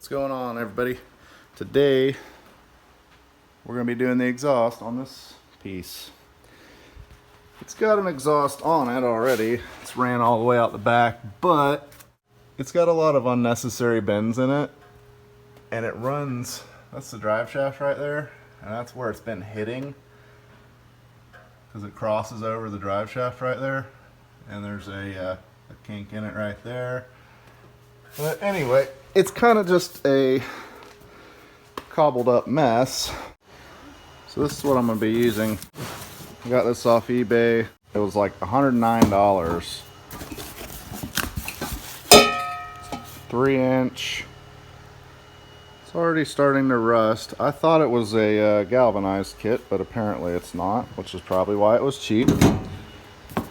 What's going on, everybody? Today we're going to be doing the exhaust on this piece. It's got an exhaust on it already. It's ran all the way out the back, but it's got a lot of unnecessary bends in it, and it runs, that's the drive shaft right there, and that's where it's been hitting because it crosses over the drive shaft right there, and there's a kink in it right there. But anyway, it's kind of just a cobbled up mess. So this is what I'm going to be using. I got this off eBay. It was like $109. 3-inch. It's already starting to rust. I thought it was a galvanized kit, but apparently it's not, which is probably why it was cheap.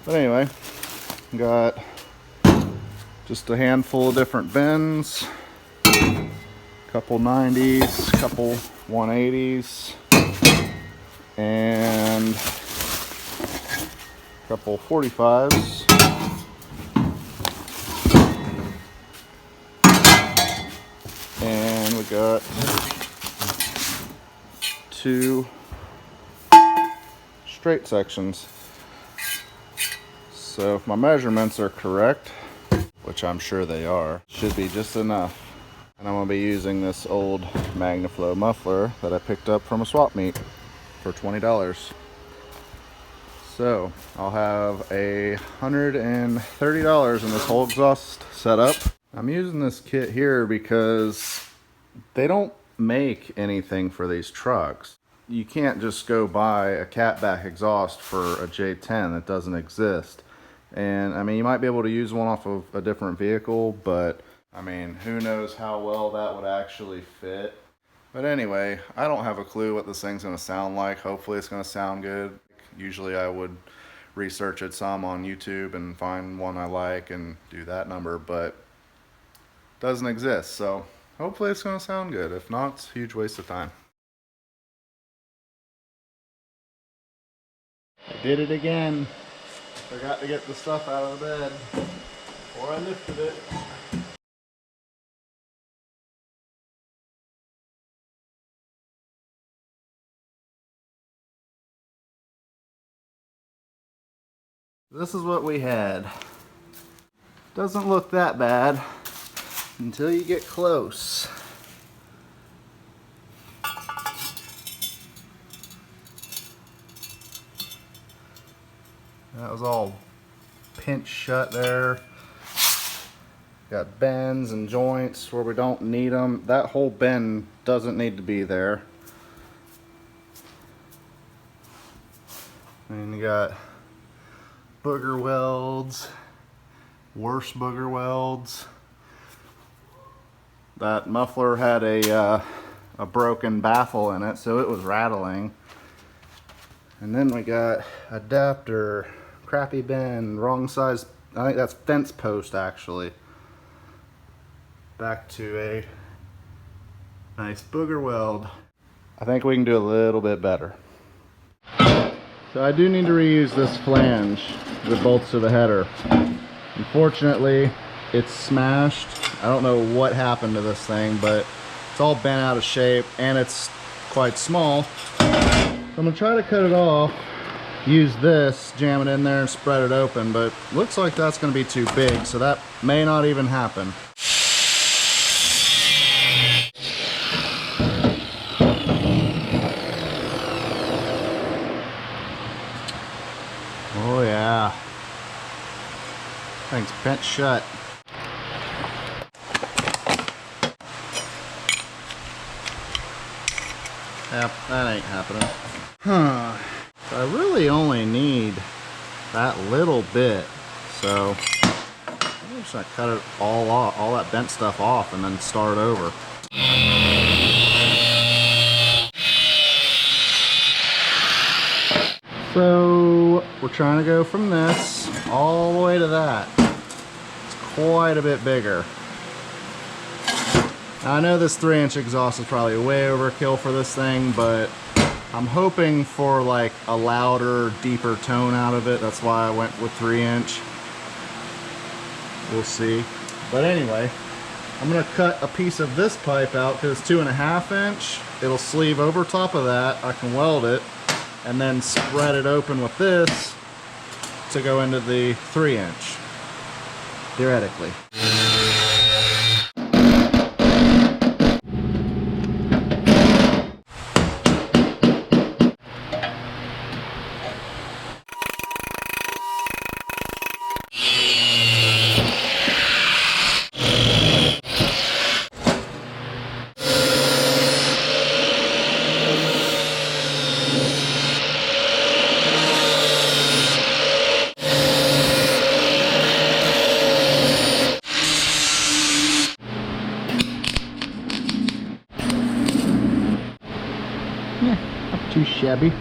But anyway, got just a handful of different bends, couple 90s, couple 180s, and a couple 45s. And we got 2 straight sections. So if my measurements are correct, which I'm sure they are, should be just enough. And I'm going to be using this old mangaflow muffler that I picked up from a swap meet for $20. So I'll have $130 in this whole exhaust setup. I'm using this kit here because they don't make anything for these trucks. You can't just go buy a catback exhaust for a J10 that doesn't exist. And I mean, you might be able to use one off of a different vehicle, but I mean, who knows how well that would actually fit. But anyway, I don't have a clue what this thing's going to sound like. Hopefully it's going to sound good. Usually I would research it some on YouTube and find one I like and do that number, but it doesn't exist. So hopefully it's going to sound good. If not, it's a huge waste of time. I did it again. Forgot to get the stuff out of the bed before I lifted it. This is what we had. Doesn't look that bad until you get close. That was all pinched shut there. Got bends and joints where we don't need them. That whole bend doesn't need to be there. And you got booger welds, worse booger welds. That muffler had a broken baffle in it, so it was rattling. And then we got adapter, crappy bend, wrong size. I think that's fence post actually. Back to a nice booger weld. I think we can do a little bit better. So I do need to reuse this flange that bolts to the header. Unfortunately, it's smashed. I don't know what happened to this thing, but it's all bent out of shape and it's quite small. So I'm gonna try to cut it off, use this, jam it in there and spread it open, but looks like that's gonna be too big, so that may not even happen. Oh yeah, thing's bent shut. Yep, that ain't happening. Huh. So I really only need that little bit. So I'm just gonna cut it all off, all that bent stuff off, and then start over. So we're trying to go from this all the way to that. It's quite a bit bigger. Now, I know this 3-inch exhaust is probably way overkill for this thing, but I'm hoping for like a louder, deeper tone out of it. That's why I went with 3-inch. We'll see. But anyway, I'm gonna cut a piece of this pipe out because it's 2.5 inch. It'll sleeve over top of that. I can weld it and then spread it open with this to go into the 3 inch, theoretically. Not too shabby.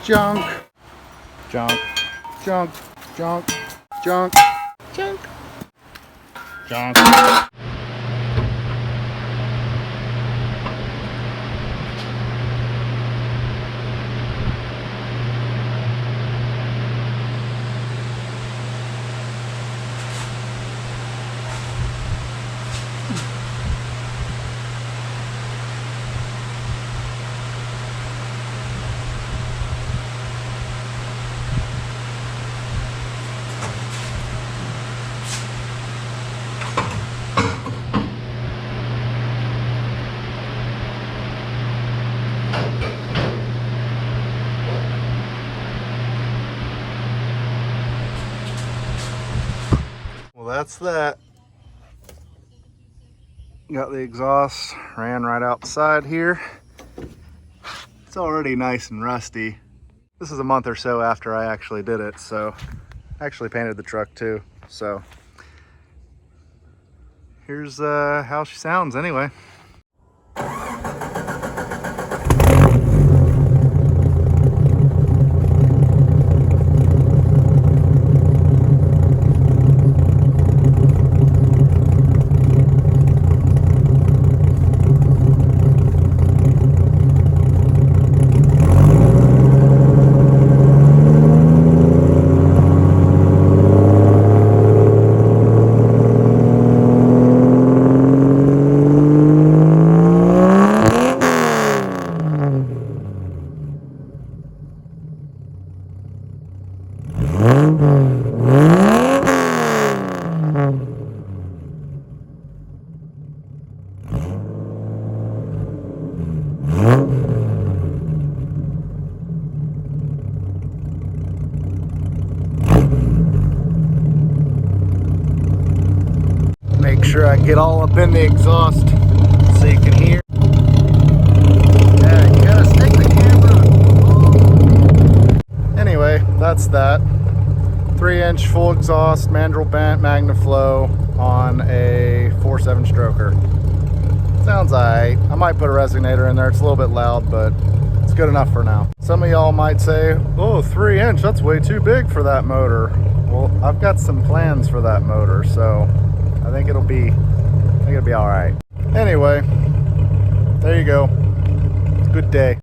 Junk, junk, junk, junk, junk, junk, junk. That's that. Got the exhaust ran right outside here. It's already nice and rusty. This is a month or so after I actually did it, so I actually painted the truck too. So here's how she sounds anyway. Make sure I get all up in the exhaust so you can hear. Yeah, you gotta stick the camera. Anyway, that's that. 3-inch full exhaust, mandrel bent, mangaflow on a 4.7 stroker. Sounds alright. I might put a resonator in there. It's a little bit loud, but it's good enough for now. Some of y'all might say, oh, 3-inch, that's way too big for that motor. Well, I've got some plans for that motor, so I think it'll be all right. Anyway, there you go. Good day.